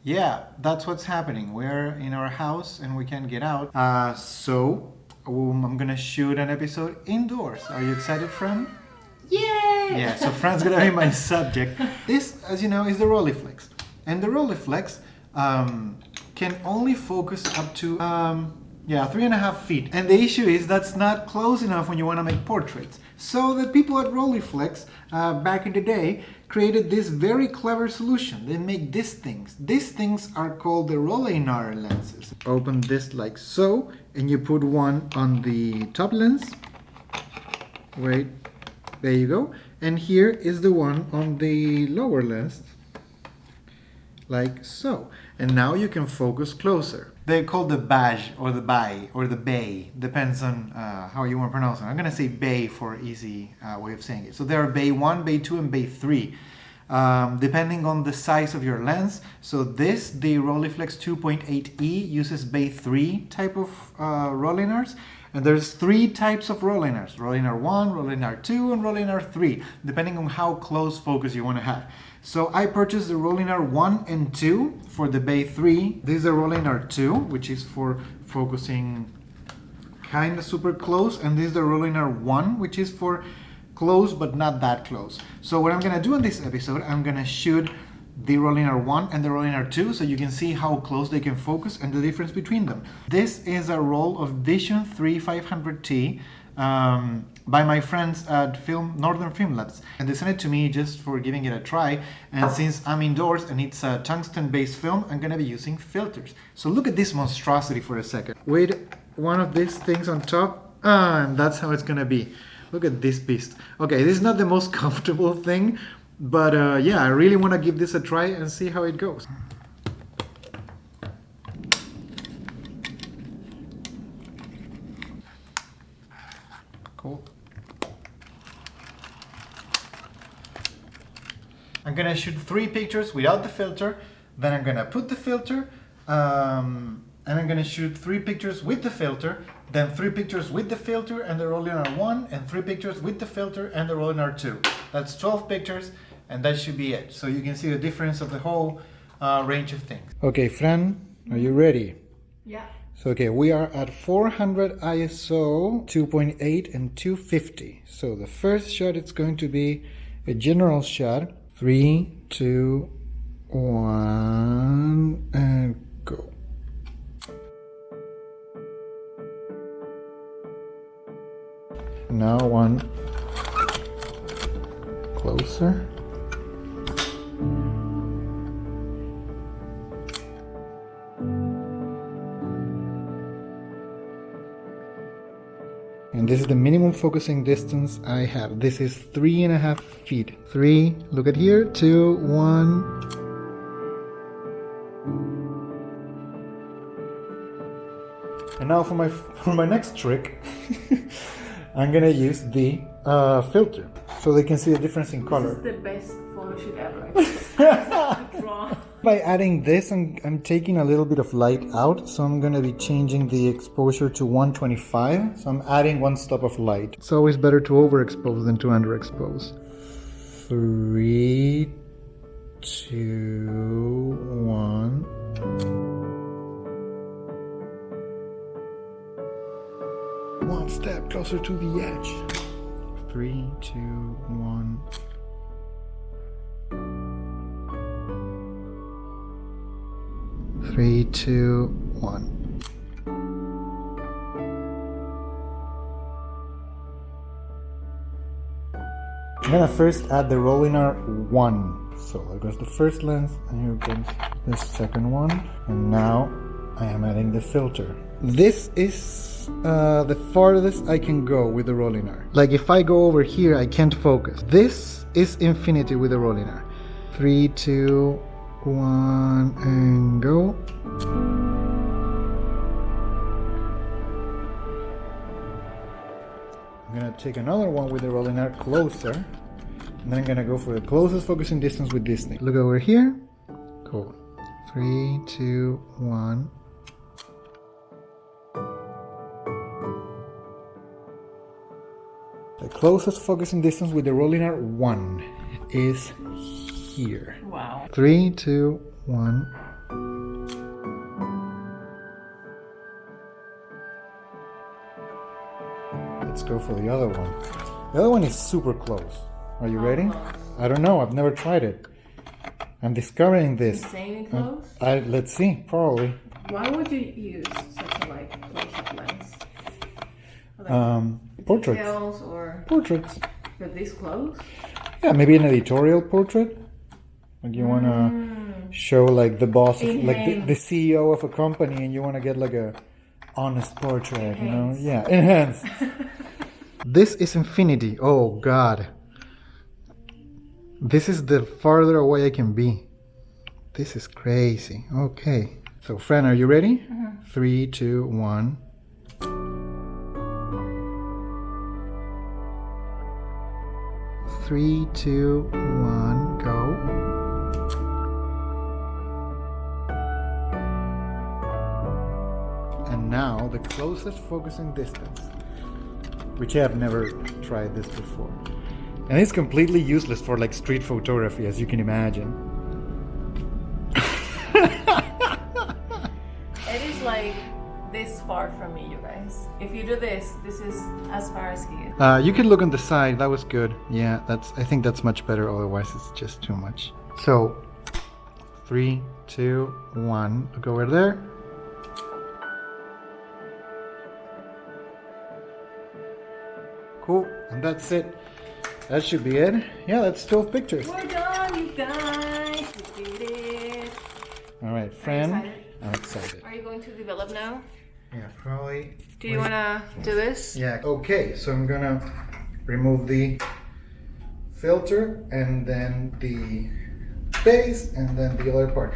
Yeah, that's what's happening. We're in our house and we can't get out. So I'm gonna shoot an episode indoors. Are you excited, Fran? Yay! Yeah, so Fran's gonna be my subject. This, as you know, is the Rolleiflex. And the Rolleiflex can only focus up to 3.5 feet. And the issue is that's not close enough when you want to make portraits. So the people at Rolleiflex back in the day created this very clever solution. They make these things. These things are called the Rolleinar lenses. Open this like so, and you put one on the top lens. Wait, there you go. And here is the one on the lower lens, like so. And now you can focus closer. They're called the badge or the bay or the bay, depends on how you want to pronounce it. I'm gonna say bay for easy way of saying it. So there are bay 1, bay 2, and bay 3, depending on the size of your lens. So this, the Rolleiflex 2.8e, uses bay 3 type of Rolleinars. And there's 3 types of Rolleinars: Rolleinar 1, Rolleinar 2, and Rolleinar 3, depending on how close focus you want to have. So I purchased the Rolleinar 1 and 2 for the bay 3. This is a Rolleinar 2, which is for focusing kind of super close. And this is the Rolleinar 1, which is for close but not that close. So what I'm going to do in this episode, I'm going to shoot the Rolleinar 1 and the Rolleinar 2 so you can see how close they can focus and the difference between them. This is a roll of Vision 3 500T by my friends at Northen Film Labs, and they sent it to me just for giving it a try. And since I'm indoors and it's a tungsten based film, I'm gonna be using filters. So look at this monstrosity for a second with one of these things on top, and that's how it's gonna be. Look at this beast. Okay, this is not the most comfortable thing, but yeah, I really want to give this a try and see how it goes. Cool. I'm gonna shoot 3 pictures without the filter, then I'm gonna put the filter, and I'm gonna shoot 3 pictures with the filter, then 3 pictures with the filter and the Rolleinar 1, and 3 pictures with the filter and the Rolleinar 2. That's 12 pictures, and that should be it. So you can see the difference of the whole range of things. Okay, Fran, are you ready? Yeah. So, okay, we are at 400 ISO, 2.8 and 250. So the first shot, it's going to be a general shot. 3, 2, 1, and go. Now one closer. And this is the minimum focusing distance I have. This is 3.5 feet. 3, look at here, 2, 1. And now for my next trick, I'm gonna use the filter so they can see the difference in color. This is the best photo shoot ever. Draw. By adding this, I'm taking a little bit of light out, so I'm gonna be changing the exposure to 125. So I'm adding 1 stop of light. It's always better to overexpose than to underexpose. 3, 2, 1. One step closer to the edge. 3, 2, 1. Three, 2, 1. I'm gonna first add the Rolleinar 1. So there goes the first lens, and here comes the second one. And now I am adding the filter. This is the farthest I can go with the Rolleinar. Like if I go over here, I can't focus. This is infinity with the Rolleinar. 3, 2, 1, and go. I'm gonna take another one with the Rolleinar closer, and then I'm gonna go for the closest focusing distance with this thing. Look over here. Cool. 3, 2, 1. The closest focusing distance with the Rolleinar 1 is here. Wow. 3, 2, 1. go for the other one. The other one is super close. Are you ready? I don't know. I've never tried it. I'm discovering this. Insanely close? Let's see. Probably. Why would you use such a close-up lens? Portraits. Details or Portraits. for this close? Yeah, maybe an editorial portrait. Like you want to show like the boss, of, like the CEO of a company, and you want to get like a honest portrait. You know? Yeah, enhance. This is infinity. Oh God. This is the farther away I can be. This is crazy. Okay. So, Fran, are you ready? 3, 2, 1. Three, two, one, go. And now the closest focusing distance, which I have never tried this before. And it's completely useless for like street photography, as you can imagine. It is like this far from me, you guys. If you do this, this is as far as he is. You could look on the side. That was good. Yeah, I think that's much better. Otherwise, it's just too much. So, 3, 2, 1. Look over there. Cool. And that's it. That should be it. Yeah, that's 12 pictures. We're done, you guys. We did it. All right, Fran. Are you excited? I'm excited. Are you going to develop now? Yeah, probably. Do you want to do this? Yeah. Okay, so I'm gonna remove the filter and then the base and then the other part.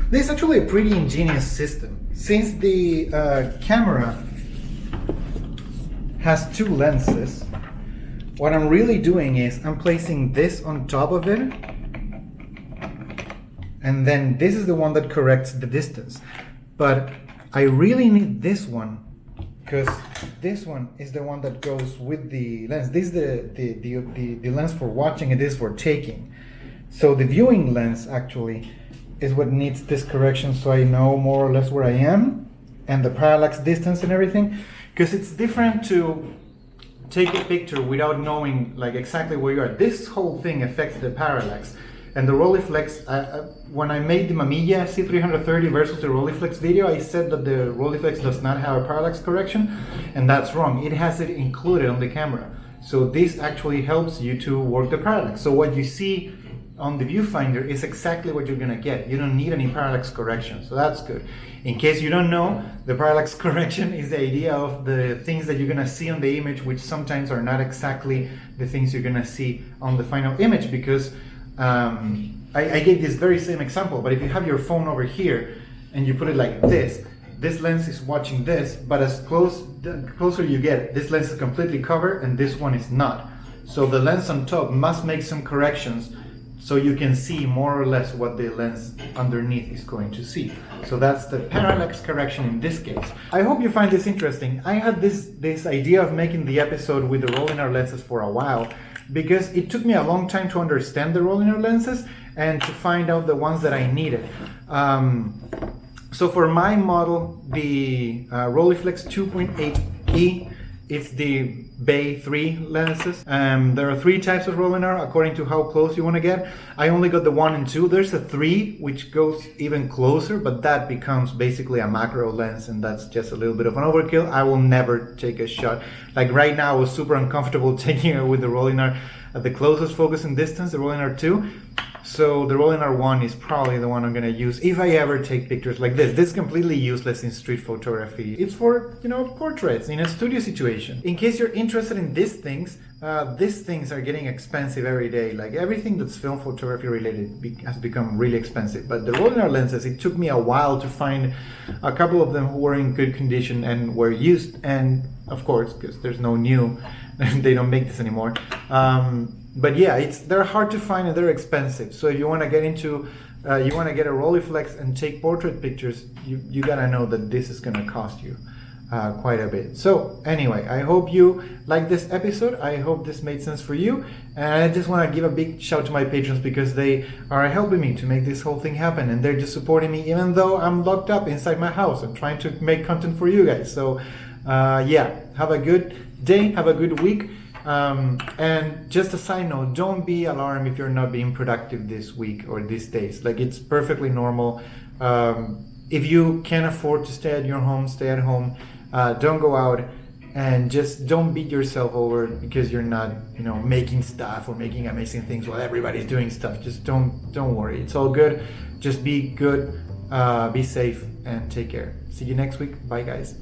This is actually a pretty ingenious system. Since the camera has 2 lenses, what I'm really doing is I'm placing this on top of it, and then this is the one that corrects the distance. But I really need this one because this one is the one that goes with the lens. This is the lens for watching, and this is for taking. So the viewing lens actually is what needs this correction, so I know more or less where I am and the parallax distance and everything. Because it's different to take a picture without knowing like exactly where you are. This whole thing affects the parallax. And the Rolleiflex, when I made the Mamiya C330 versus the Rolleiflex video, I said that the Rolleiflex does not have a parallax correction, and that's wrong. It has it included on the camera. So this actually helps you to work the parallax. So what you see on the viewfinder is exactly what you're gonna get. You don't need any parallax correction, so that's good. In case you don't know, the parallax correction is the idea of the things that you're gonna see on the image, which sometimes are not exactly the things you're gonna see on the final image, because I gave this very same example, but if you have your phone over here and you put it like this lens is watching this, but the closer you get, this lens is completely covered and this one is not. So the lens on top must make some corrections so you can see more or less what the lens underneath is going to see. So that's the parallax correction in this case. I hope you find this interesting. I had this idea of making the episode with the Rolleinar lenses for a while, because it took me a long time to understand the Rolleinar lenses and to find out the ones that I needed. So for my model, the Rolleiflex 2.8E, it's the Bay 3 lenses. There are 3 types of Rolleinar according to how close you want to get. I only got the 1 and 2. There's a 3 which goes even closer, but that becomes basically a macro lens, and that's just a little bit of an overkill. I will never take a shot. Like right now I was super uncomfortable taking it with the Rolleinar at the closest focusing distance, the Rolleinar 2. So the Rolleinar 1 is probably the one I'm going to use if I ever take pictures like this. This is completely useless in street photography. It's for, portraits in a studio situation. In case you're interested in these things are getting expensive every day. Like everything that's film photography related has become really expensive. But the Rolleinar lenses, it took me a while to find a couple of them who were in good condition and were used. And of course, because there's no new, they don't make this anymore. But yeah, they're hard to find and they're expensive. So if you want to get into, you want to get a Rolleiflex and take portrait pictures, you gotta know that this is gonna cost you quite a bit. So anyway, I hope you like this episode. I hope this made sense for you. And I just want to give a big shout to my patrons, because they are helping me to make this whole thing happen, and they're just supporting me even though I'm locked up inside my house and trying to make content for you guys. So yeah, have a good day. Have a good week. And just a side note, don't be alarmed if you're not being productive this week or these days. Like, it's perfectly normal. If you can't afford to stay at your home, stay at home. Don't go out, and just don't beat yourself over because you're not, making stuff or making amazing things while everybody's doing stuff. Just don't worry. It's all good. Just be good, be safe, and take care. See you next week. Bye, guys.